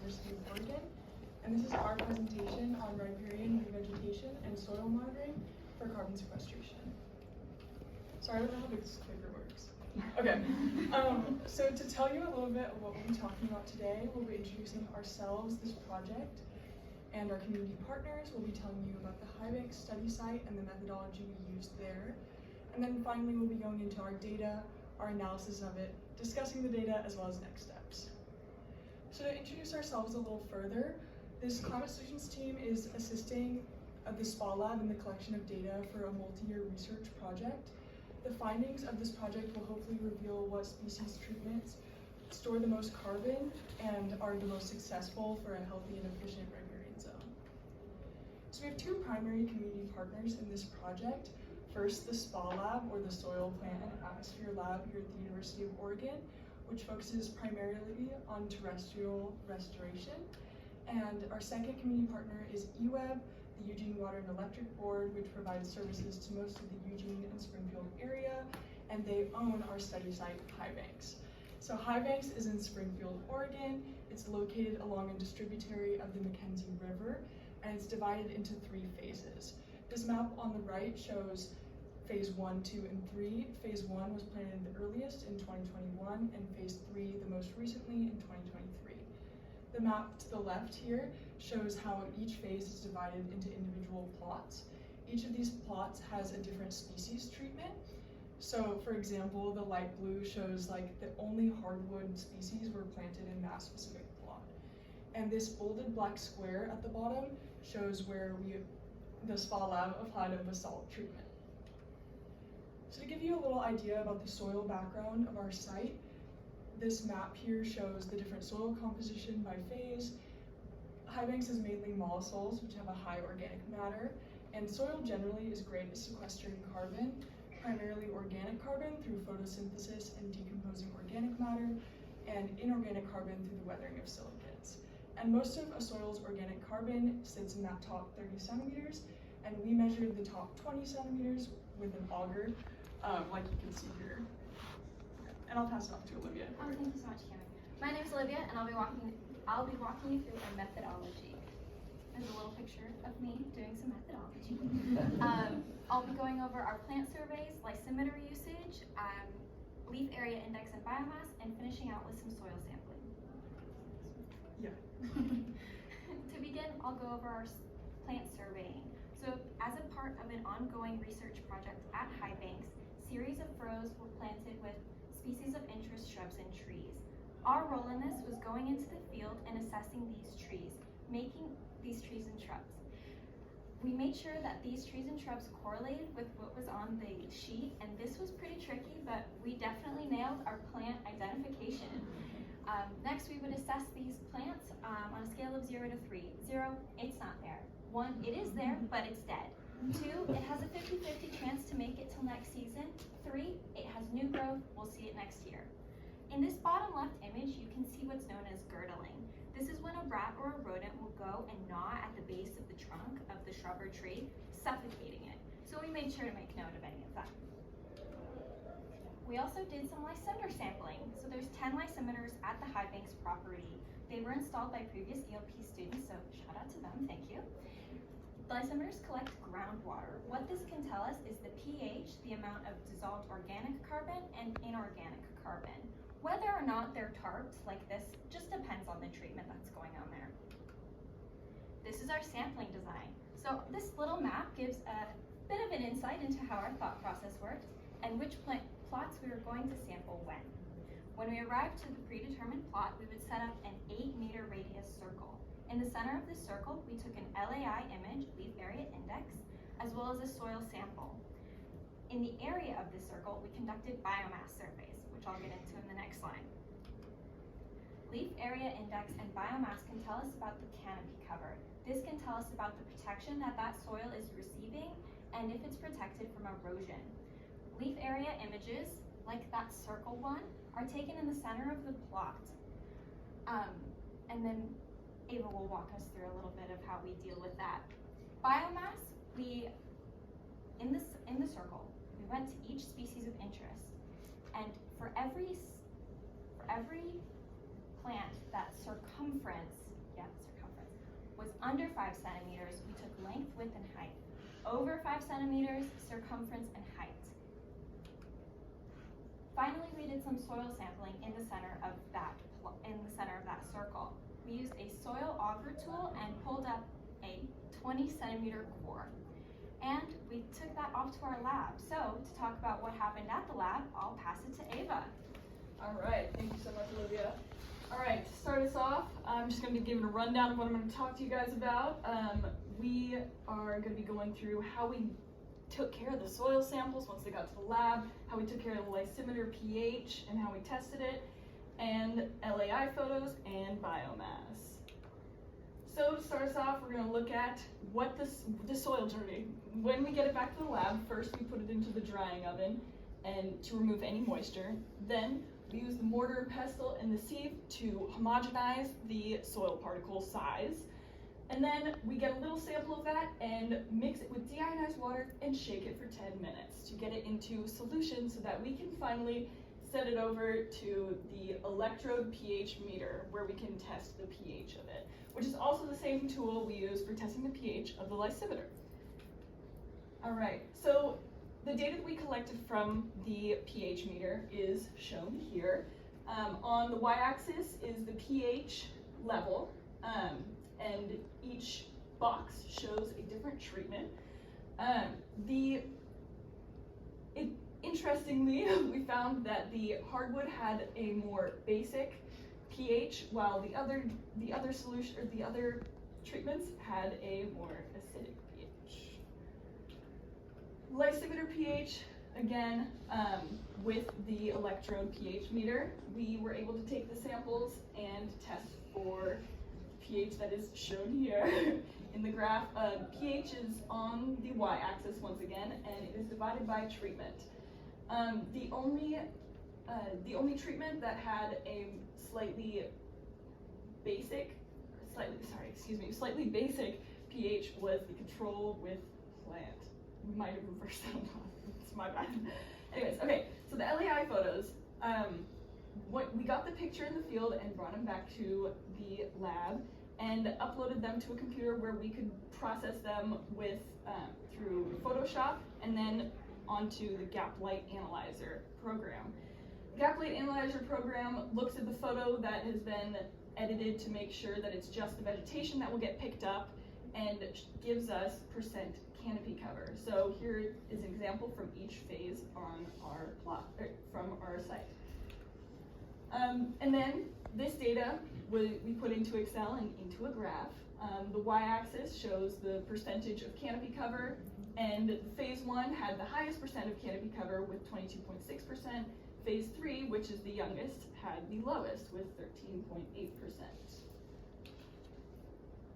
University of Oregon, and this is our presentation on riparian revegetation and soil monitoring for carbon sequestration. Sorry, I don't know how this clicker works. Okay, so to tell you a little bit of what we'll be talking about today, we'll be introducing ourselves, this project, and our community partners. We'll be telling you about the High Banks study site and the methodology we used there. And then finally, we'll be going into our data, our analysis of it, discussing the data as well as next steps. So to introduce ourselves a little further, this climate solutions team is assisting the SPA lab in the collection of data for a multi-year research project. The findings of this project will hopefully reveal what species treatments store the most carbon and are the most successful for a healthy and efficient riparian zone. So we have two primary community partners in this project. First, the SPA lab, or the Soil, Plant, and Atmosphere lab here at the University of Oregon, which focuses primarily on terrestrial restoration. And our second community partner is EWEB, the Eugene Water and Electric Board, which provides services to most of the Eugene and Springfield area, and they own our study site, High Banks. So High Banks is in Springfield, Oregon. It's located along a distributary of the Mackenzie River, and it's divided into 3 phases. This map on the right shows phase 1, 2, and 3. Phase 1 was planted the earliest in 2021, and phase 3 the most recently in 2023. The map to the left here shows how each phase is divided into individual plots. Each of these plots has a different species treatment. So for example, the light blue shows like the only hardwood species were planted in that specific plot. And this bolded black square at the bottom shows where the SPA lab applied a basalt treatment. So to give you a little idea about the soil background of our site, this map here shows the different soil composition by phase. High Banks is mainly mollisols, which have a high organic matter, and soil generally is great at sequestering carbon, primarily organic carbon through photosynthesis and decomposing organic matter, and inorganic carbon through the weathering of silicates. And most of a soil's organic carbon sits in that top 30 centimeters, and we measured the top 20 centimeters with an auger, like you can see here. And I'll pass it off to Olivia. Oh, thank you so much, Cameron. My name is Olivia, and I'll be walking you through our methodology. There's a little picture of me doing some methodology. I'll be going over our plant surveys, lysimeter usage, leaf area index and biomass, and finishing out with some soil sampling. Yeah. To begin, I'll go over our plant surveying. So as a part of an ongoing research project at High Banks, series of rows were planted with species of interest shrubs and trees. Our role in this was going into the field and assessing these trees, making these trees and shrubs. We made sure that these trees and shrubs correlated with what was on the sheet, and this was pretty tricky, but we definitely nailed our plant identification. Next, we would assess these plants on a scale of 0 to 3. 0, it's not there. 1, it is there, but it's dead. 2, it has a 50-50 chance to make it till next season. 3, it has new growth, we'll see it next year. In this bottom left image, you can see what's known as girdling. This is when a rat or a rodent will go and gnaw at the base of the trunk of the shrub or tree, suffocating it. So we made sure to make note of any of that. We also did some lysimeter sampling. So there's 10 lysimeters at the High Banks property. They were installed by previous ELP students, so shout out to them, thank you. Lysimeters collect groundwater. What this can tell us is the pH, the amount of dissolved organic carbon and inorganic carbon. Whether or not they're tarped like this just depends on the treatment that's going on there. This is our sampling design. So this little map gives a bit of an insight into how our thought process worked and which plots we were going to sample when. When we arrived to the predetermined plot, we would set up an 8-meter radius circle. In the center of this circle, we took an LAI image, leaf area index, as well as a soil sample. In the area of this circle, we conducted biomass surveys, which I'll get into in the next slide. Leaf area index and biomass can tell us about the canopy cover. This can tell us about the protection that soil is receiving and if it's protected from erosion. Leaf area images, like that circle one, are taken in the center of the plot. And then Ava will walk us through a little bit of how we deal with that. Biomass, in the circle, we went to each species of interest, and for every plant, that circumference was under 5 centimeters, we took length, width, and height. Over 5 centimeters, circumference and height. Finally, we did some soil sampling in the center of that circle. We used a soil auger tool and pulled up a 20 centimeter core. And we took that off to our lab. So to talk about what happened at the lab, I'll pass it to Ava. All right, thank you so much, Olivia. All right, to start us off, I'm just going to be giving a rundown of what I'm going to talk to you guys about. We are going to be going through how we took care of the soil samples once they got to the lab, how we took care of the lysimeter pH and how we tested it, and LAI photos and biomass. So to start us off, we're going to look at what the soil journey. When we get it back to the lab, first we put it into the drying oven and to remove any moisture. Then we use the mortar, pestle, and the sieve to homogenize the soil particle size. And then we get a little sample of that and mix it with deionized water and shake it for 10 minutes to get it into solution so that we can finally set it over to the electrode pH meter where we can test the pH of it, which is also the same tool we use for testing the pH of the lysimeter. All right, so the data that we collected from the pH meter is shown here. On the y-axis is the pH level, and each box shows a different treatment. Interestingly, we found that the hardwood had a more basic pH, while the other solution or the other treatments had a more acidic pH. Lysimeter pH, again, with the electrode pH meter, we were able to take the samples and test for pH that is shown here in the graph. pH is on the y-axis once again, and it is divided by treatment. The only treatment that had a slightly basic pH was the control with plant. We might have reversed that one. It's my bad. Anyways, okay, so the LAI photos, we got the picture in the field and brought them back to the lab and uploaded them to a computer where we could process them with through Photoshop and then onto the Gap Light Analyzer program. The Gap Light Analyzer program looks at the photo that has been edited to make sure that it's just the vegetation that will get picked up and gives us percent canopy cover. So here is an example from each phase on our plot, from our site. And then this data we put into Excel and into a graph. The y-axis shows the percentage of canopy cover, and phase 1 had the highest percent of canopy cover with 22.6%. Phase 3, which is the youngest, had the lowest with 13.8%.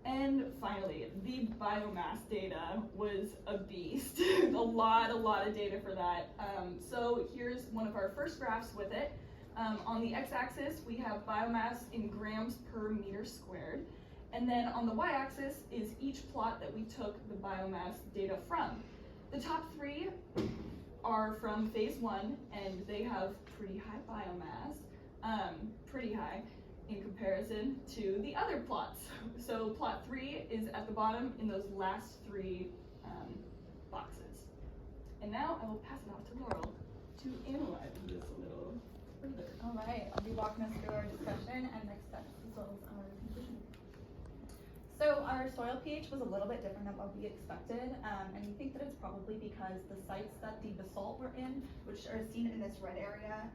And finally, the biomass data was a beast. a lot of data for that. So here's one of our first graphs with it. On the x-axis, we have biomass in grams per meter squared. And then on the y-axis is each plot that we took the biomass data from. The top 3 are from phase 1, and they have pretty high biomass, pretty high in comparison to the other plots. So plot 3 is at the bottom in those last 3 boxes. And now I will pass it off to Laurel to analyze this a little further. All right, I'll be walking us through our discussion and next steps as well as our conclusion. So our soil pH was a little bit different than what we expected, and we think that it's probably because the sites that the basalt were in, which are seen in this red area,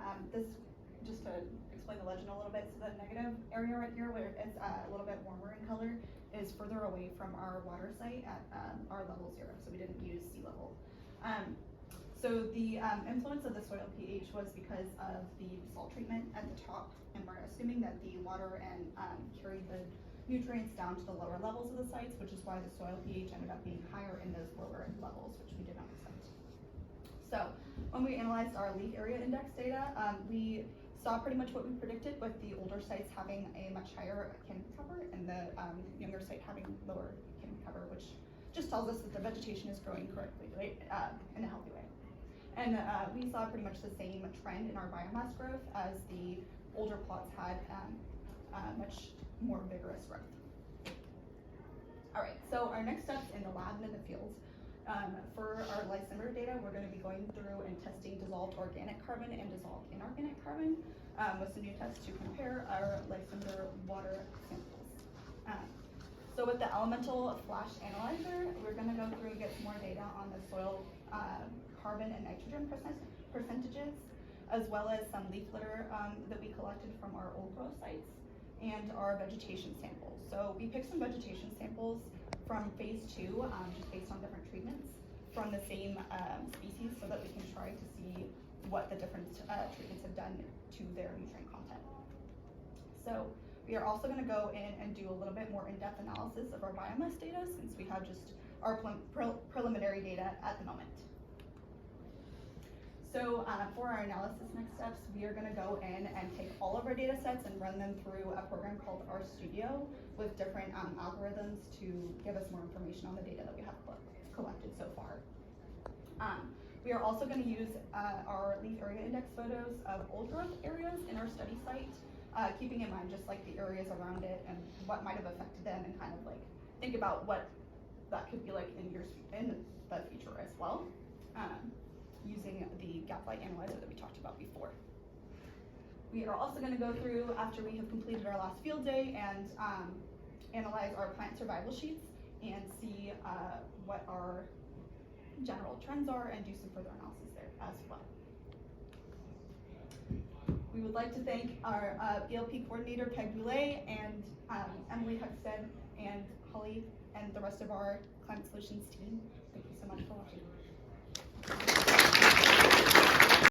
just to explain the legend a little bit, so the negative area right here where it's a little bit warmer in color is further away from our water site at our level 0, so we didn't use sea level. So the influence of the soil pH was because of the basalt treatment at the top, and we're assuming that the water and carried the nutrients down to the lower levels of the sites, which is why the soil pH ended up being higher in those lower levels, which we did not expect. So when we analyzed our leaf area index data, we saw pretty much what we predicted, with the older sites having a much higher canopy cover and the younger site having lower canopy cover, which just tells us that the vegetation is growing correctly, right, in a healthy way. And we saw pretty much the same trend in our biomass growth as the older plots had much more vigorous growth. All right, so our next steps in the lab and in the field. For our lysimer data, we're going to be going through and testing dissolved organic carbon and dissolved inorganic carbon with some new tests to compare our lysimer water samples. So with the elemental flash analyzer, we're going to go through and get some more data on the soil carbon and nitrogen percentages, as well as some leaf litter that we collected from our old growth sites and our vegetation samples. So we picked some vegetation samples from phase 2, just based on different treatments from the same species, so that we can try to see what the different treatments have done to their nutrient content. So we are also going to go in and do a little bit more in-depth analysis of our biomass data, since we have just our preliminary data at the moment. So for our analysis next steps, we are going to go in and take all of our data sets and run them through a program called RStudio with different algorithms to give us more information on the data that we have collected so far. We are also going to use our leaf area index photos of old growth areas in our study site, keeping in mind just like the areas around it and what might have affected them, and kind of like think about what that could be like in the future as well. Using the gap light analyzer that we talked about before. We are also going to go through, after we have completed our last field day, and analyze our plant survival sheets and see what our general trends are, and do some further analysis there as well. We would like to thank our ELP coordinator, Peg Goulet, and Emily Huxted, and Holly, and the rest of our Climate Solutions team. Thank you so much for watching.